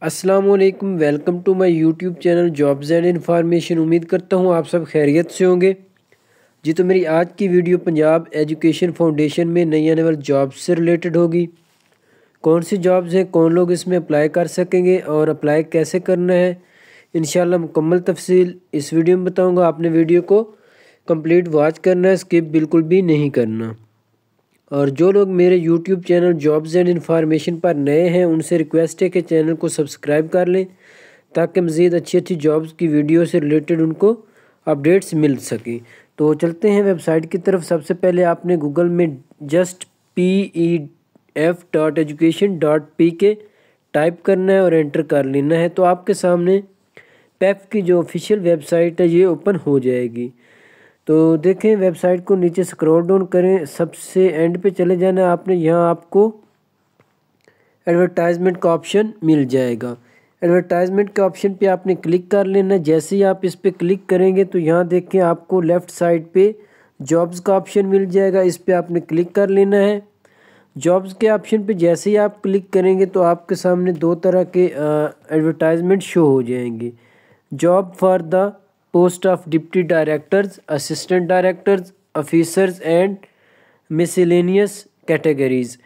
अस्सलाम वालेकुम, welcome to my YouTube channel jobs and information. उम्मीद करता हूँ आप सब खैरियत से होंगे जी। तो मेरी आज की वीडियो पंजाब एजुकेशन फाउंडेशन में नई आने वाली जॉब्स से रिलेटेड होगी। कौन सी जॉब्स हैं, कौन लोग इसमें अप्लाई कर सकेंगे और अप्लाई कैसे करना है, इंशाल्लाह मुकम्मल तफसील इस वीडियो में बताऊँगा। आपने वीडियो को कंप्लीट वॉच करना है, स्किप बिल्कुल भी नहीं करना। और जो लोग मेरे YouTube channel jobs and information पर नए हैं उनसे रिक्वेस्ट है कि चैनल को सब्सक्राइब कर लें ताकि मज़ीद अच्छी अच्छी जॉब्स की वीडियो से रिलेटेड उनको अपडेट्स मिल सकें। तो चलते हैं वेबसाइट की तरफ। सबसे पहले आपने गूगल में जस्ट pef.education.pk टाइप करना है और एंटर कर लेना है। तो आपके सामने पेफ की जो ऑफिशियल वेबसाइट है ये ओपन हो जाएगी। तो देखें वेबसाइट को नीचे स्क्रॉल डाउन करें, सबसे एंड पे चले जाना है आपने। यहाँ आपको एडवर्टाइजमेंट का ऑप्शन मिल जाएगा। एडवर्टाइजमेंट के ऑप्शन पे आपने क्लिक कर लेना है। जैसे ही आप इस पे क्लिक करेंगे तो यहाँ देखें आपको लेफ़्ट साइड पे जॉब्स का ऑप्शन मिल जाएगा, इस पे आपने क्लिक कर लेना है। जॉब्स के ऑप्शन पे जैसे ही आप क्लिक करेंगे तो आपके सामने दो तरह के एडवर्टाइजमेंट शो हो जाएंगे। Job for the post of deputy directors, assistant directors, officers and miscellaneous categories.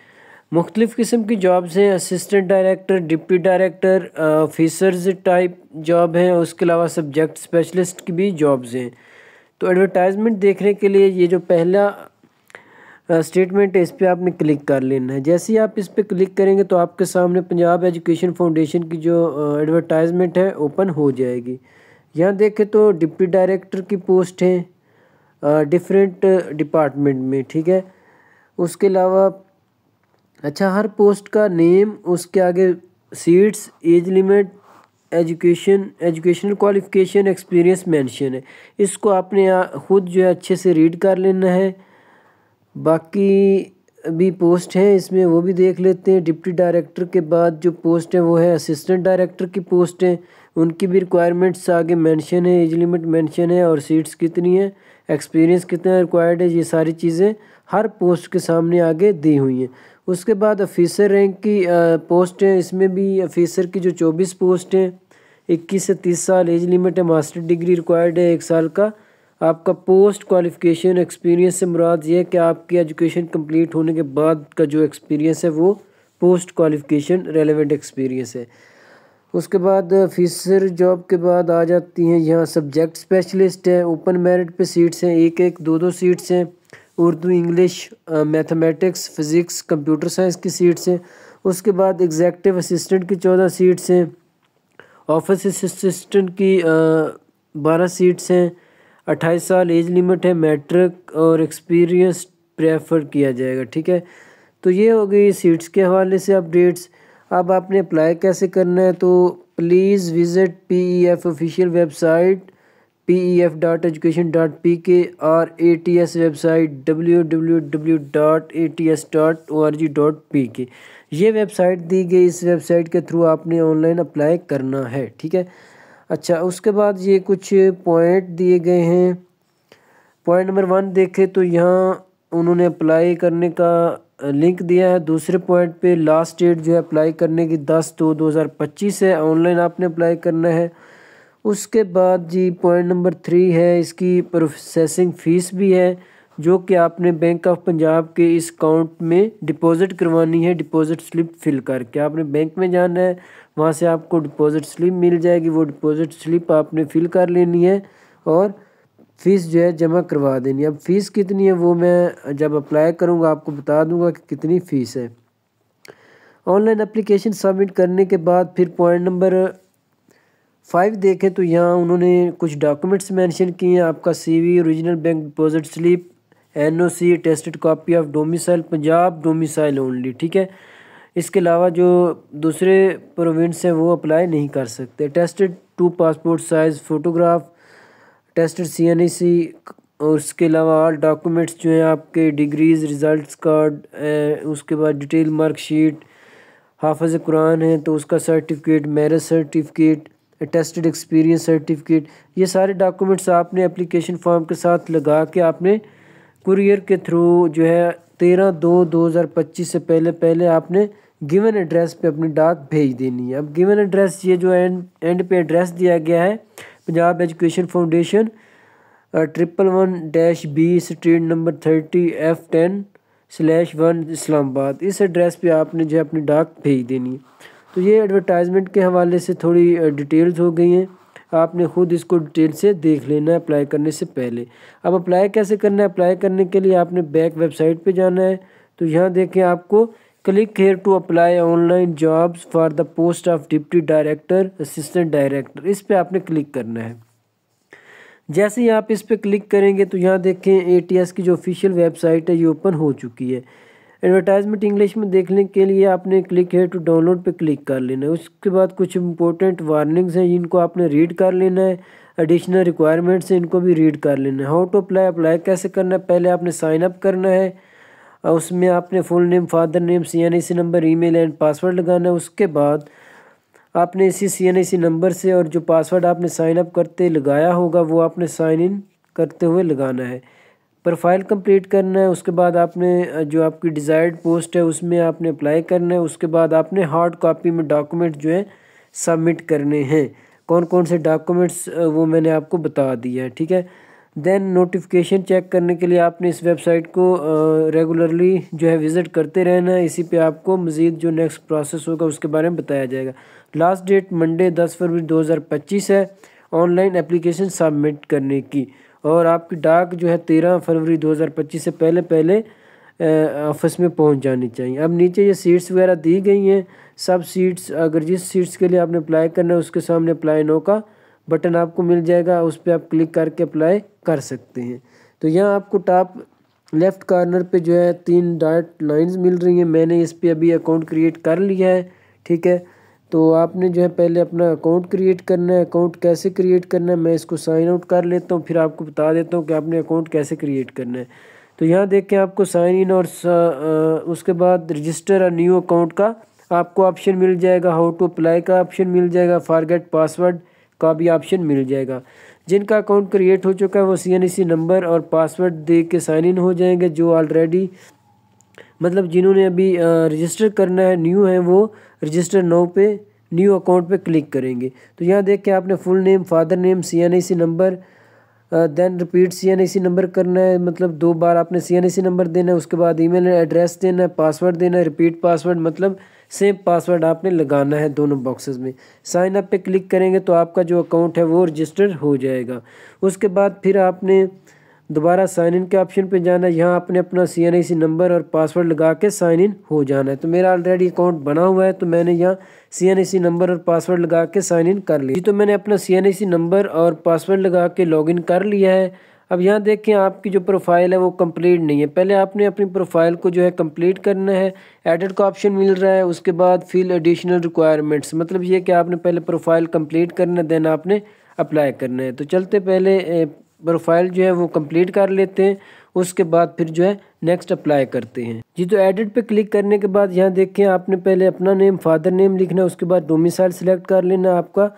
मुख्तलिफ़ किस्म की जॉब्स हैं। Assistant director, deputy director, officers type job हैं। उसके अलावा सब्जेक्ट स्पेशलिस्ट की भी जॉब्स हैं। तो एडवर्टाइजमेंट देखने के लिए ये जो पहला स्टेटमेंट है इस पर आपने क्लिक कर लेना है। जैसे ही आप इस पर क्लिक करेंगे तो आपके सामने पंजाब एजुकेशन फाउंडेशन की जो एडवर्टाइजमेंट है ओपन हो जाएगी। यहाँ देखें तो डिप्टी डायरेक्टर की पोस्ट है डिफरेंट डिपार्टमेंट में, ठीक है। उसके अलावा अच्छा हर पोस्ट का नेम, उसके आगे seats, age limit, educational qualification, experience mention है। इसको आपने खुद जो है अच्छे से रीड कर लेना है। बाकी भी पोस्ट हैं इसमें, वो भी देख लेते हैं। डिप्टी डायरेक्टर के बाद जो पोस्ट है वो है असिस्टेंट डायरेक्टर की पोस्ट है। उनकी भी रिक्वायरमेंट्स आगे मेंशन है, एज लिमिट मेंशन है और सीट्स कितनी है, एक्सपीरियंस कितना रिक्वायर्ड है, ये सारी चीज़ें हर पोस्ट के सामने आगे दी हुई हैं। उसके बाद ऑफिसर रैंक की पोस्ट है। इसमें भी ऑफिसर की जो 24 पोस्ट हैं, 21 से 30 साल एज लिमिट है, मास्टर डिग्री रिक्वायर्ड है 1 साल का। आपका पोस्ट क्वालिफिकेशन एक्सपीरियंस से मुराद ये है कि आपकी एजुकेशन कंप्लीट होने के बाद का जो एक्सपीरियंस है वो पोस्ट क्वालिफिकेशन रेलेवेंट एक्सपीरियंस है। उसके बाद ऑफिसर जॉब के बाद आ जाती हैं यहाँ सब्जेक्ट स्पेशलिस्ट है। ओपन मेरिट पे सीट्स हैं, एक एक दो दो सीट्स हैं। Urdu, English, mathematics, physics, computer science की सीट्स हैं। उसके बाद एग्जेक्टिव असिस्टेंट की 14 सीट्स हैं। ऑफिस असिस्टेंट की 12 सीट्स हैं। 28 साल एज लिमिट है, मैट्रिक और एक्सपीरियंस प्रेफर किया जाएगा, ठीक है। तो ये हो गई सीट्स के हवाले से अपडेट्स। अब आपने अप्लाई कैसे करना है, तो please visit PEF official website pef.education.pk और ATS वेबसाइट www.ats.org.pk। ये वेबसाइट दी गई, इस वेबसाइट के थ्रू आपने ऑनलाइन अप्लाई करना है, ठीक है। अच्छा, उसके बाद ये कुछ पॉइंट दिए गए हैं। पॉइंट नंबर 1 देखें तो यहाँ उन्होंने अप्लाई करने का लिंक दिया है। दूसरे पॉइंट पे लास्ट डेट जो है अप्लाई करने की 10/2/2025 है। ऑनलाइन आपने अप्लाई करना है। उसके बाद जी पॉइंट नंबर 3 है, इसकी प्रोसेसिंग फ़ीस भी है जो कि आपने बैंक ऑफ पंजाब के इस अकाउंट में डिपॉज़िट करवानी है। डिपॉज़िट स्लिप फिल करके आपने बैंक में जाना है, वहाँ से आपको डिपॉज़िट स्लिप मिल जाएगी। वो डिपॉज़िट स्लिप आपने फिल कर लेनी है और फ़ीस जो है जमा करवा देनी है। अब फ़ीस कितनी है वो मैं जब अप्लाई करूँगा आपको बता दूँगा कि कितनी फ़ीस है। ऑनलाइन एप्लीकेशन सबमिट करने के बाद फिर पॉइंट नंबर 5 देखें तो यहाँ उन्होंने कुछ डॉक्यूमेंट्स मेंशन किए हैं। आपका CV, original bank deposit slip, NOC, tested copy of domicile Punjab, domicile only, ठीक है। इसके अलावा जो दूसरे प्रोविंस हैं वो अप्लाई नहीं कर सकते। Tested 2 passport size photograph, tested CNEC और उसके अलावा ऑल डॉक्यूमेंट्स जो हैं आपके डिग्रीज़, रिज़ल्ट्स कार्ड, उसके बाद डिटेल मार्कशीट, हाफ़िज़ कुरान है तो उसका certificate, marriage certificate, tested experience certificate, ये सारे डॉक्यूमेंट्स आपने एप्लीकेशन फॉर्म के साथ लगा के आपने कुरियर के थ्रू जो है 13/2/2025 से पहले आपने गिवन एड्रेस पे अपनी डाक भेज देनी है। अब गिवन एड्रेस ये जो एंड पे एड्रेस दिया गया है Punjab education foundation 111-B street number 30 F10/1 Islamabad, इस एड्रेस पे आपने जो है अपनी डाक भेज देनी है। तो ये एडवर्टाइजमेंट के हवाले से थोड़ी डिटेल्स हो गई हैं, आपने ख़ुद इसको डिटेल से देख लेना है अप्लाई करने से पहले। अब अप्लाई कैसे करना है? अप्लाई करने के लिए आपने बैक वेबसाइट पे जाना है। तो यहाँ देखें आपको click here to apply online jobs for the post of deputy director assistant director, इस पर आपने क्लिक करना है। जैसे ही आप इस पर क्लिक करेंगे तो यहाँ देखें ATS की जो ऑफिशियल वेबसाइट है ये ओपन हो चुकी है। एडवर्टाइजमेंट इंग्लिश में देखने के लिए आपने क्लिक हेयर टू डाउनलोड पे क्लिक कर लेना है। उसके बाद कुछ इंपॉर्टेंट वार्निंग्स हैं जिनको आपने रीड कर लेना है, एडिशनल रिक्वायरमेंट्स हैं इनको भी रीड कर लेना है। हाउ टू अप्लाई, अप्लाई कैसे करना है? पहले आपने साइन अप करना है, उसमें आपने full name, father name, CNIC number, email and password लगाना है। उसके बाद आपने इसी CNIC नंबर से और जो पासवर्ड आपने साइन अप करते लगाया होगा वो आपने साइन इन करते हुए लगाना है। प्रोफाइल कंप्लीट करना है। उसके बाद आपने जो आपकी डिज़ायर्ड पोस्ट है उसमें आपने अप्लाई करना है। उसके बाद आपने हार्ड कॉपी में डॉक्यूमेंट जो है सबमिट करने हैं। कौन कौन से डॉक्यूमेंट्स वो मैंने आपको बता दिया है, ठीक है। देन नोटिफिकेशन चेक करने के लिए आपने इस वेबसाइट को रेगुलरली जो है विज़िट करते रहना है। इसी पे आपको मज़ीद जो नेक्स्ट प्रोसेस होगा उसके बारे में बताया जाएगा। लास्ट डेट मंडे 10 फरवरी 2025 है ऑनलाइन एप्लीकेशन सबमिट करने की, और आपकी डाक जो है 13 फरवरी 2025 से पहले ऑफिस में पहुंच जानी चाहिए। अब नीचे ये सीट्स वगैरह दी गई हैं, सब सीट्स, अगर जिस सीट्स के लिए आपने अप्लाई करना है उसके सामने अप्लाई नो का बटन आपको मिल जाएगा, उस पर आप क्लिक करके अप्लाई कर सकते हैं। तो यहाँ आपको टॉप लेफ़्ट कॉर्नर पे जो है 3 डॉट लाइंस मिल रही हैं। मैंने इस पर अभी अकाउंट क्रिएट कर लिया है, ठीक है। तो आपने जो है पहले अपना अकाउंट क्रिएट करना है। अकाउंट कैसे क्रिएट करना है मैं इसको साइन आउट कर लेता हूँ, फिर आपको बता देता हूँ कि आपने अकाउंट कैसे क्रिएट करना है। तो यहाँ देख के आपको साइन इन और उसके बाद रजिस्टर और न्यू अकाउंट का आपको ऑप्शन मिल जाएगा, हाउ टू अप्लाई का ऑप्शन मिल जाएगा, फॉरगेट पासवर्ड का भी ऑप्शन मिल जाएगा। जिनका अकाउंट क्रिएट हो चुका है वो CNIC नंबर और पासवर्ड दे के साइन इन हो जाएंगे। जो ऑलरेडी मतलब जिन्होंने अभी रजिस्टर करना है न्यू है वो रजिस्टर नाउ पे न्यू अकाउंट पे क्लिक करेंगे। तो यहाँ देख के आपने full name, father name, CNIC number, then repeat CNIC number करना है, मतलब 2 बार आपने CNIC नंबर देना है। उसके बाद ईमेल एड्रेस देना है, पासवर्ड देना है, रिपीट पासवर्ड मतलब सेम पासवर्ड आपने लगाना है दोनों बॉक्सेस में। साइन अप पे क्लिक करेंगे तो आपका जो अकाउंट है वो रजिस्टर हो जाएगा। उसके बाद फिर आपने दोबारा साइन इन के ऑप्शन पे जाना है। यहाँ आपने अपना CNIC नंबर और पासवर्ड लगा के साइन इन हो जाना है। तो मेरा ऑलरेडी अकाउंट बना हुआ है तो मैंने यहाँ CNIC नंबर और पासवर्ड लगा के साइन इन कर लिया। तो मैंने अपना CNIC नंबर और पासवर्ड लगा के लॉगिन कर लिया है। अब यहाँ देखें आपकी जो प्रोफाइल है वो कंप्लीट नहीं है। पहले आपने अपनी प्रोफाइल को जो है कंप्लीट करना है। एडिट का ऑप्शन मिल रहा है, उसके बाद फिल एडिशनल रिक्वायरमेंट्स, मतलब ये कि आपने पहले प्रोफाइल कंप्लीट करना है, देन आपने अप्लाई करना है। तो चलते पहले प्रोफाइल जो है वो कंप्लीट कर लेते हैं, उसके बाद फिर जो है नेक्स्ट अप्लाई करते हैं जी। तो एडिट पे क्लिक करने के बाद यहाँ देखें आपने पहले अपना नेम, फादर नेम लिखना है। उसके बाद डोमिसाइल सिलेक्ट कर लेना। आपका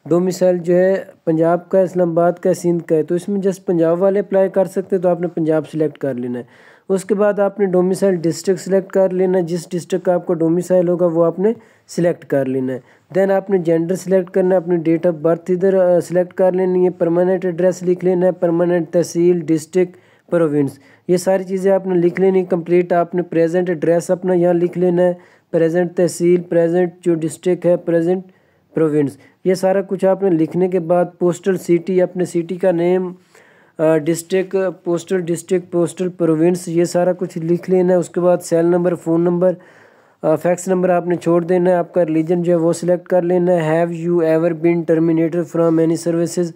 डोमिसाइल जो है पंजाब का, इस्लामाबाद का, सिंध का है, तो इसमें जस्ट पंजाब वाले अप्लाई कर सकते हैं, तो आपने पंजाब सिलेक्ट कर लेना है। उसके बाद आपने डोमिसाइल डिस्ट्रिक्ट सिलेक्ट कर लेना है, जिस डिस्ट्रिक्ट का आपका डोमिसाइल होगा वो आपने सिलेक्ट कर लेना है। देन आपने जेंडर सिलेक्ट करना है, अपनी डेट ऑफ बर्थ इधर सिलेक्ट कर लेनी है, परमानेंट एड्रेस लिख लेना है, परमानेंट तहसील, डिस्ट्रिक्ट, प्रोविंस, ये सारी चीज़ें आपने लिख लेनी कंप्लीट। आपने प्रेजेंट एड्रेस अपना यहाँ लिख लेना है, प्रेजेंट तहसील, प्रेजेंट जो डिस्ट्रिक्ट है, प्रेजेंट प्रोविंस, ये सारा कुछ आपने लिखने के बाद पोस्टल सिटी, अपने सिटी का name, district, postal district, postal province, ये सारा कुछ लिख लेना है। उसके बाद cell number, phone number, fax number आपने छोड़ देना है। आपका रिलीजन जो है वो सिलेक्ट कर लेना है। Have you ever been terminated from any services,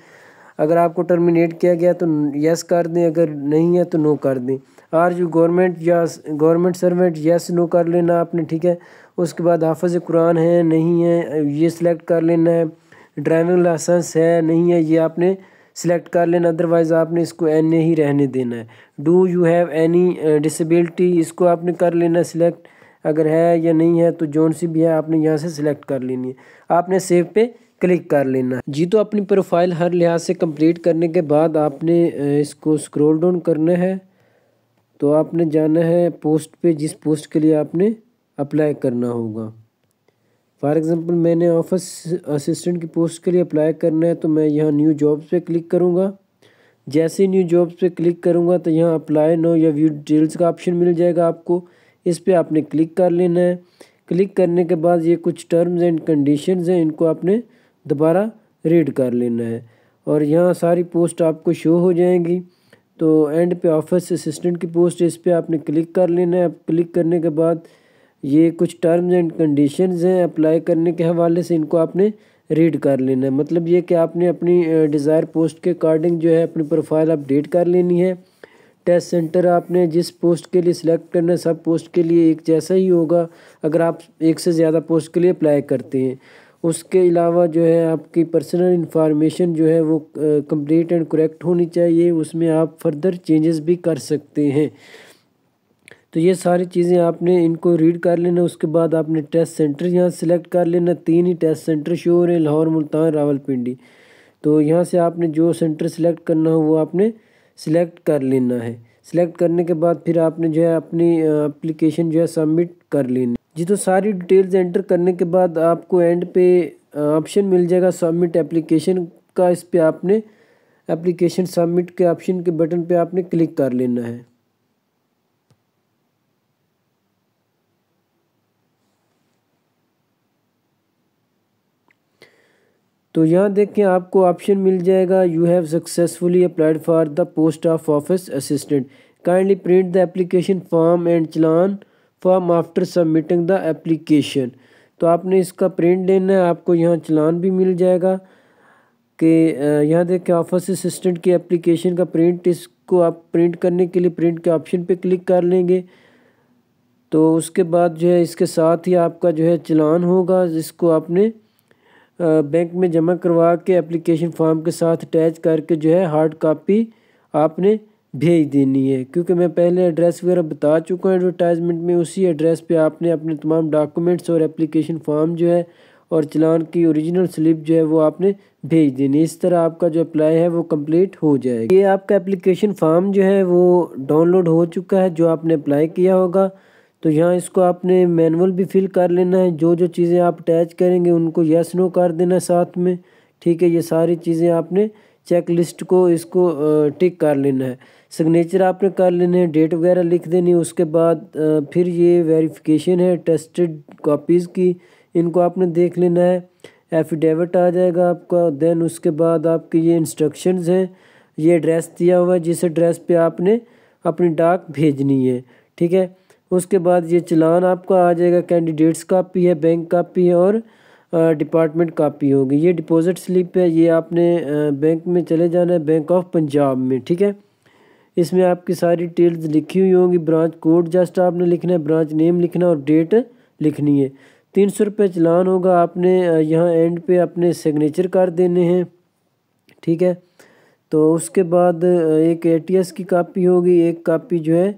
अगर आपको टर्मिनेट किया गया तो यस कर दें, अगर नहीं है तो नो कर दें। आर यू गवर्नमेंट या गवर्नमेंट सर्वेंट, यस नो कर लेना आपने, ठीक है। उसके बाद हाफिज़ कुरान है नहीं है ये सिलेक्ट कर लेना है। ड्राइविंग लाइसेंस है नहीं है ये आपने सिलेक्ट कर लेना, अदरवाइज़ आपने इसको एन ही रहने देना है। Do you have any disability, इसको आपने कर लेना सिलेक्ट, अगर है या नहीं है तो जोन सी भी है आपने यहाँ से सिलेक्ट कर लेनी है। आपने सेव पे क्लिक कर लेना जी। तो अपनी प्रोफाइल हर लिहाज से कंप्लीट करने के बाद आपने इसको स्क्रॉल डाउन करना है। तो आपने जाना है पोस्ट पे, जिस पोस्ट के लिए आपने अप्लाई करना होगा। फॉर एग्ज़ाम्पल मैंने ऑफिस असिस्टेंट की पोस्ट के लिए अप्लाई करना है, तो मैं यहाँ न्यू जॉब्स पे क्लिक करूँगा। जैसे ही न्यू जॉब्स पे क्लिक करूँगा तो यहाँ अप्लाई नो या व्यू डिटेल्स का ऑप्शन मिल जाएगा आपको। इस पे आपने क्लिक कर लेना है। क्लिक करने के बाद ये कुछ टर्म्स एंड कंडीशंस हैं, इनको आपने दोबारा रीड कर लेना है और यहाँ सारी पोस्ट आपको शो हो जाएंगी। तो एंड पे ऑफिस असिस्टेंट की पोस्ट, इस पे आपने क्लिक कर लेना है। क्लिक करने के बाद ये कुछ टर्म्स एंड कंडीशंस हैं अप्लाई करने के हवाले से, इनको आपने रीड कर लेना है। मतलब ये कि आपने अपनी डिज़ायर पोस्ट के अकॉर्डिंग जो है अपनी प्रोफाइल अपडेट कर लेनी है। टेस्ट सेंटर आपने जिस पोस्ट के लिए सिलेक्ट करना है, सब पोस्ट के लिए एक जैसा ही होगा अगर आप एक से ज़्यादा पोस्ट के लिए अप्लाई करते हैं। उसके अलावा जो है आपकी पर्सनल इंफॉर्मेशन जो है वो कंप्लीट एंड करेक्ट होनी चाहिए, उसमें आप फर्दर चेंजेस भी कर सकते हैं। तो ये सारी चीज़ें आपने इनको रीड कर लेना। उसके बाद आपने टेस्ट सेंटर यहाँ सेलेक्ट कर लेना। 3 ही टेस्ट सेंटर शो हो रहे हैं, लाहौर, मुल्तान, रावलपिंडी। तो यहाँ से आपने जो सेंटर सेलेक्ट करना हो वो आपने सिलेक्ट कर लेना है। सिलेक्ट करने के बाद फिर आपने जो है अपनी एप्लीकेशन जो है सबमिट कर लेनी जी। तो सारी डिटेल्स एंटर करने के बाद आपको एंड पे ऑप्शन मिल जाएगा सबमिट एप्लीकेशन का। इस पे आपने एप्लीकेशन सबमिट के ऑप्शन के बटन पे आपने क्लिक कर लेना है। तो यहाँ देखें आपको ऑप्शन मिल जाएगा, you have successfully applied for the post of office assistant, kindly print the application form and challan form after submitting the application. तो आपने इसका प्रिंट लेना है, आपको यहाँ चलान भी मिल जाएगा कि यहाँ देखें ऑफिस असिस्टेंट की एप्लीकेशन का प्रिंट। इसको आप प्रिंट करने के लिए प्रिंट के ऑप्शन पे क्लिक कर लेंगे। तो उसके बाद जो है इसके साथ ही आपका जो है चलान होगा, जिसको आपने बैंक में जमा करवा के एप्लीकेशन फॉर्म के साथ अटैच करके जो है हार्ड कॉपी आपने भेज देनी है। क्योंकि मैं पहले एड्रेस वगैरह बता चुका हूँ एडवर्टाइजमेंट में, उसी एड्रेस पे आपने अपने तमाम डॉक्यूमेंट्स और एप्लीकेशन फॉर्म जो है और चलान की ओरिजिनल स्लिप जो है वो आपने भेज देनी। इस तरह आपका जो अप्लाई है वो कंप्लीट हो जाएगा। ये आपका एप्लीकेशन फॉर्म जो है वो डाउनलोड हो चुका है जो आपने अप्लाई किया होगा। तो यहाँ इसको आपने मैनुअल भी फिल कर लेना है। जो जो चीज़ें आप अटैच करेंगे उनको यस नो कर देना साथ में, ठीक है। ये सारी चीज़ें आपने चेक लिस्ट को इसको टिक कर लेना है। सिग्नेचर आपने कर लेने हैं, डेट वगैरह लिख देनी है। उसके बाद फिर ये वेरिफिकेशन है टेस्टेड कॉपीज़ की, इनको आपने देख लेना है। एफिडेविट आ जाएगा आपका। देन उसके बाद आपके ये इंस्ट्रक्शंस हैं, ये एड्रेस दिया हुआ है जिस एड्रेस पे आपने अपनी डाक भेजनी है, ठीक है। उसके बाद ये चलान आपका आ जाएगा, कैंडिडेट्स कापी है, बैंक कापी है और डिपार्टमेंट कापी होगी। ये डिपॉजिट स्लिप है, ये आपने बैंक में चले जाना है, बैंक ऑफ पंजाब में, ठीक है। इसमें आपकी सारी डिटेल्स लिखी हुई होंगी। ब्रांच कोड जस्ट आपने लिखना है, ब्रांच नेम लिखना और डेट लिखनी है। 300 रुपये चलान होगा। आपने यहाँ एंड पे अपने सिग्नेचर कर देने हैं, ठीक है। तो उसके बाद एक ATS की कापी होगी, एक कापी जो है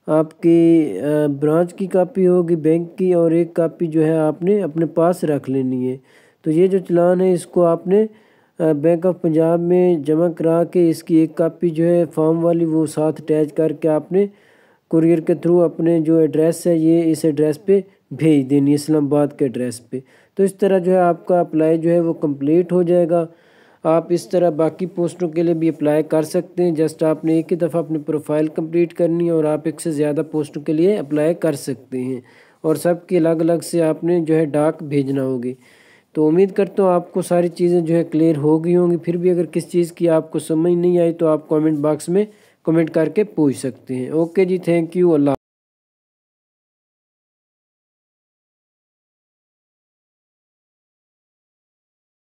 आपकी ब्रांच की कापी होगी बैंक की, और एक कापी जो है आपने अपने पास रख लेनी है। तो ये जो चलान है इसको आपने बैंक ऑफ पंजाब में जमा करा के इसकी एक कापी जो है फॉर्म वाली वो साथ अटैच करके आपने कुरियर के थ्रू अपने जो एड्रेस है ये इस एड्रेस पे भेज देनी है, इस्लामाबाद के एड्रेस पे। तो इस तरह जो है आपका अप्लाई जो है वो कंप्लीट हो जाएगा। आप इस तरह बाकी पोस्टों के लिए भी अप्लाई कर सकते हैं। जस्ट आपने एक ही दफ़ा अपनी प्रोफाइल कंप्लीट करनी है और आप एक से ज़्यादा पोस्टों के लिए अप्लाई कर सकते हैं, और सबकी अलग अलग से आपने जो है डाक भेजना होगी। तो उम्मीद करता हूँ आपको सारी चीज़ें जो है क्लियर हो गई होंगी। फिर भी अगर किस चीज़ की आपको समझ नहीं आई तो आप कमेंट बॉक्स में कमेंट करके पूछ सकते हैं। ओके जी, थैंक यू। अल्लाह।